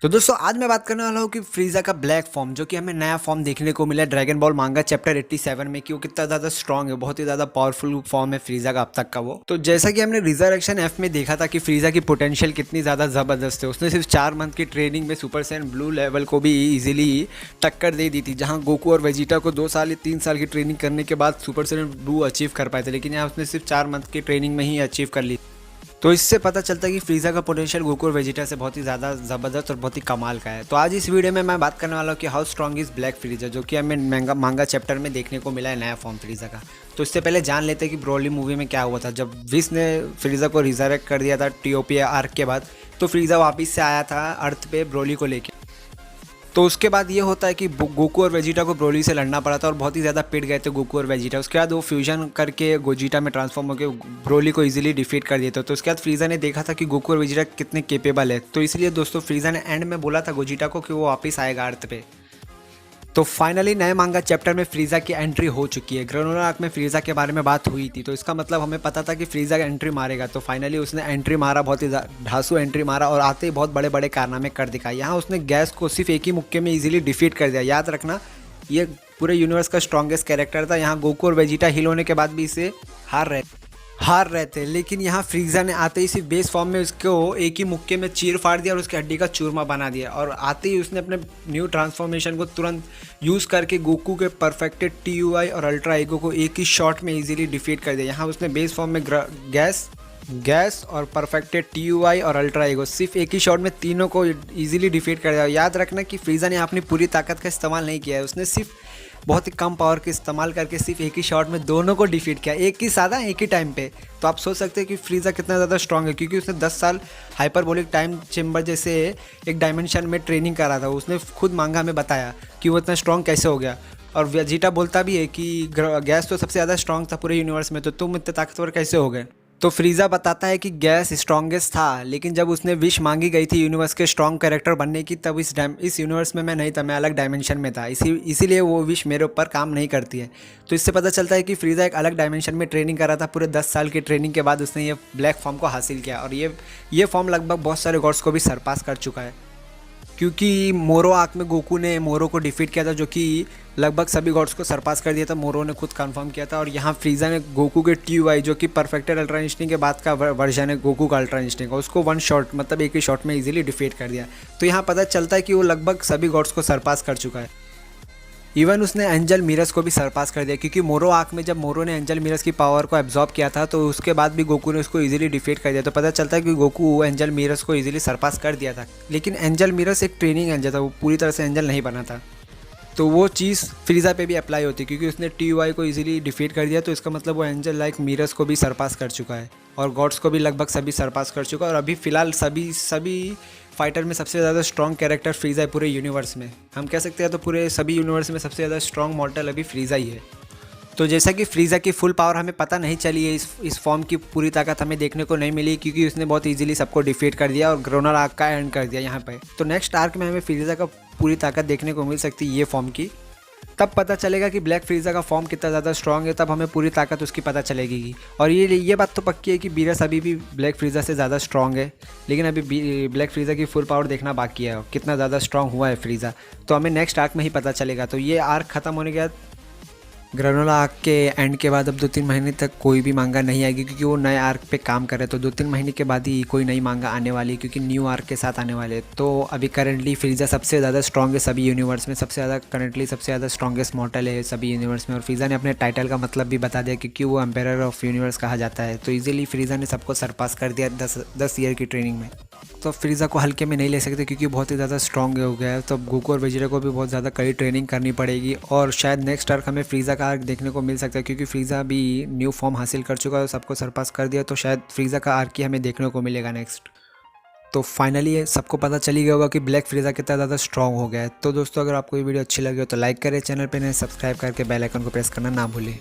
तो दोस्तों आज मैं बात करने वाला हूँ कि फ्रीज़ा का ब्लैक फॉर्म जो कि हमें नया फॉर्म देखने को मिला है ड्रैगन बॉल मांगा चैप्टर 87 में कि वो कितना ज़्यादा स्ट्रॉन्ग है, बहुत ही ज़्यादा पावरफुल फॉर्म है फ्रीज़ा का अब तक का। वो तो जैसा कि हमने रिजरेक्शन एफ में देखा था कि फ्रीज़ा की पोटेंशियल कितनी ज़्यादा ज़बरदस्त है। उसने सिर्फ 4 मंथ की ट्रेनिंग में सुपर सैयन ब्लू लेवल को भी ईजिली टक्कर दे दी थी, जहाँ गोकू और वेजिटा को 2 साल या 3 साल की ट्रेनिंग करने के बाद सुपर सैयन ब्लू अचीव कर पाए थे, लेकिन यहाँ उसने सिर्फ 4 मंथ की ट्रेनिंग में ही अचीव कर ली। तो इससे पता चलता है कि फ्रीज़ा का पोटेंशियल गोकू और वेजिटा से बहुत ही ज़्यादा ज़बरदस्त और बहुत ही कमाल का है। तो आज इस वीडियो में मैं बात करने वाला हूँ कि हाउ स्ट्रॉन्ग इज़ ब्लैक फ्रीज़ा, जो कि हमें मांगा चैप्टर में देखने को मिला है नया फॉर्म फ्रीज़ा का। तो इससे पहले जान लेते हैं कि ब्रोली मूवी में क्या हुआ था। जब विस ने फ्रीज़ा को रिजरेक्ट कर दिया था टियोपिया आर्क के बाद, तो फ्रीज़ा वापस से आया था अर्थ पे ब्रोली को लेके। तो उसके बाद ये होता है कि गोकू और वेजिटा को ब्रोली से लड़ना पड़ा था और बहुत ही ज़्यादा पिट गए थे गोकू और वेजिटा। उसके बाद वो फ्यूजन करके गोजिटा में ट्रांसफॉर्म होकर ब्रोली को इजीली डिफीट कर दिया था। तो उसके बाद फ्रीज़ा ने देखा था कि गोकू और वेजिटा कितने केपेबल है, तो इसलिए दोस्तों फ्रीज़ा ने एंड में बोला था गोजिटा को कि वो वापस आएगा अर्थ पे। तो फाइनली नए मांगा चैप्टर में फ्रीज़ा की एंट्री हो चुकी है। ग्रेनोला आर्क में फ्रीज़ा के बारे में बात हुई थी, तो इसका मतलब हमें पता था कि फ्रीज़ा का एंट्री मारेगा। तो फाइनली उसने एंट्री मारा, बहुत ही ढांसू एंट्री मारा और आते ही बहुत बड़े बड़े कारनामे कर दिखाए। यहाँ उसने गैस को सिर्फ एक ही मुक्के में इजीली डिफीट कर दिया। याद रखना, ये पूरे यूनिवर्स का स्ट्रॉन्गेस्ट कैरेक्टर था। यहाँ गोकू और वेजिटा हिल होने के बाद भी इसे हार रहे थे, लेकिन यहाँ फ्रीज़ा ने आते ही सिर्फ बेस फॉर्म में उसको एक ही मुक्के में चीर फाड़ दिया और उसकी हड्डी का चूरमा बना दिया। और आते ही उसने अपने न्यू ट्रांसफॉर्मेशन को तुरंत यूज़ करके गोकू के परफेक्टेड TUI और अल्ट्रा ईगो को एक ही शॉट में इजीली डिफीट कर दिया। यहाँ उसने बेस फॉर्म में गैस और परफेक्टेड TUI और अल्ट्रा ईगो सिर्फ एक ही शॉट में तीनों को इजीली डिफीट कर दिया। याद रखना कि फ्रीज़ा ने अपनी पूरी ताकत का इस्तेमाल नहीं किया है, उसने सिर्फ बहुत ही कम पावर का इस्तेमाल करके सिर्फ एक ही शॉट में दोनों को डिफीट किया, एक ही टाइम पे। तो आप सोच सकते हैं कि फ्रीज़ा कितना ज़्यादा स्ट्रॉन्ग है, क्योंकि उसने 10 साल हाइपरबोलिक टाइम चेम्बर जैसे एक डायमेंशन में ट्रेनिंग करा था। उसने खुद मांगा में बताया कि वो इतना स्ट्रॉन्ग कैसे हो गया। और वेजिटा बोलता भी है कि गैस तो सबसे ज़्यादा स्ट्रॉन्ग था पूरे यूनिवर्स में, तो तुम इतने ताकतवर कैसे हो गए। तो फ्रीज़ा बताता है कि गैस स्ट्रॉन्गेस्ट था, लेकिन जब उसने विश मांगी गई थी यूनिवर्स के स्ट्रॉन्ग कैरेक्टर बनने की, तब इस यूनिवर्स में मैं नहीं था, मैं अलग डायमेंशन में था, इसीलिए वो विश मेरे ऊपर काम नहीं करती है। तो इससे पता चलता है कि फ्रीज़ा एक अलग डायमेंशन में ट्रेनिंग कर रहा था। पूरे 10 साल की ट्रेनिंग के बाद उसने ये ब्लैक फॉर्म को हासिल किया, और ये फॉर्म लगभग बहुत सारे गॉड्स को भी सरपास कर चुका है, क्योंकि मोरो आर्क में गोकू ने मोरो को डिफीट किया था, जो कि लगभग सभी गॉड्स को सरपास कर दिया था। मोरो ने खुद कंफर्म किया था। और यहाँ फ्रीज़ा ने गोकू के TUI, जो कि परफेक्टेड अल्ट्रा इंस्टिंक्ट के बाद का वर्जन है गोकू का अल्ट्रा इंस्टिंक्ट, उसको वन शॉट मतलब एक ही शॉट में इजीली डिफीट कर दिया। तो यहाँ पता चलता है कि वो लगभग सभी गॉड्स को सरपास कर चुका है। इवन उसने एंजल मिरस को भी सरपास कर दिया, क्योंकि मोरो आर्क में जब मोरो ने एंजल मिरस की पावर को एब्जॉर्ब किया था, तो उसके बाद भी गोकू ने उसको इजीली डिफीट कर दिया। तो पता चलता है कि गोकू एंजल मिरस को इजीली सरपास कर दिया था, लेकिन एंजल मिरस एक ट्रेनिंग एंजल था, वो पूरी तरह से एंजल नहीं बना था। तो वो चीज़ फ्रीज़ा पे भी अप्लाई होती है, क्योंकि उसने TUI को इजीली डिफीट कर दिया। तो इसका मतलब वो एंजल लाइक मिरस को भी सरपास कर चुका है, और गॉड्स को भी लगभग सभी सरपास कर चुका है। और अभी फ़िलहाल सभी फाइटर में सबसे ज़्यादा स्ट्रॉन्ग कैरेक्टर फ्रीज़ा है पूरे यूनिवर्स में। हम कह सकते हैं तो पूरे सभी यूनिवर्स में सबसे ज़्यादा स्ट्रॉन्ग मॉर्टल अभी फ्रीज़ा ही है। तो जैसा कि फ्रीज़ा की फुल पावर हमें पता नहीं चली है, इस फॉर्म की पूरी ताकत हमें देखने को नहीं मिली, क्योंकि उसने बहुत इजीली सबको डिफीट कर दिया और ग्रोनर आर्क का एंड कर दिया यहाँ पे। तो नेक्स्ट आर्क में हमें फ्रीज़ा का पूरी ताकत देखने को मिल सकती है ये फॉर्म की। तब पता चलेगा कि ब्लैक फ्रीज़ा का फॉर्म कितना ज़्यादा स्ट्रॉन्ग है, तब हमें पूरी ताकत उसकी पता चलेगी। और ये बात तो पक्की है कि बीरस अभी भी ब्लैक फ्रीज़ा से ज़्यादा स्ट्रॉन्ग है, लेकिन अभी ब्लैक फ्रीज़ा की फुल पावर देखना बाकी है, कितना ज़्यादा स्ट्रॉन्ग हुआ है फ्रीज़ा, तो हमें नेक्स्ट आर्क में ही पता चलेगा। तो ये आर्क ख़त्म होने के बाद ग्रेनोला आर्क के एंड के बाद अब 2-3 महीने तक कोई भी मांगा नहीं आएगी, क्योंकि वो नए आर्क पे काम कर रहे हैं। तो 2-3 महीने के बाद ही कोई नई मांगा आने वाली है, क्योंकि न्यू आर्क के साथ आने वाले। तो अभी करंटली फ्रीज़ा सबसे ज़्यादा स्ट्रॉन्ग है सभी यूनिवर्स में, सबसे ज़्यादा स्ट्रॉन्गेस्ट मॉर्टल है सभी यूनिवर्स में। और फ्रीज़ा ने अपने टाइटल का मतलब भी बता दिया, क्योंकि वो एम्पायर ऑफ यूनिवर्स कहा जाता है। तो ईजिली फ्रीज़ा ने सबको सरपास कर दिया 10 ईयर की ट्रेनिंग में। तो फ्रीज़ा को हल्के में नहीं ले सकते, क्योंकि बहुत ही ज़्यादा स्ट्रॉन्ग हो गया है। तो गोकू और वेजिटा को भी बहुत ज़्यादा कड़ी ट्रेनिंग करनी पड़ेगी, और शायद नेक्स्ट आर्क हमें फ्रीज़ा का आर्क देखने को मिल सकता है, क्योंकि फ्रीज़ा भी न्यू फॉर्म हासिल कर चुका है, सबको सरपास कर दिया। तो शायद फ्रीज़ा का आर्क ही हमें देखने को मिलेगा नेक्स्ट। तो फाइनली ये सबको पता चली गया होगा कि ब्लैक फ्रीज़ा कितना ज़्यादा स्ट्रॉन्ग हो गया है। तो दोस्तों, अगर आपको ये वीडियो अच्छी लगी हो तो लाइक करें, चैनल पे नए सब्सक्राइब करके बेल आइकन को प्रेस करना ना भूलें।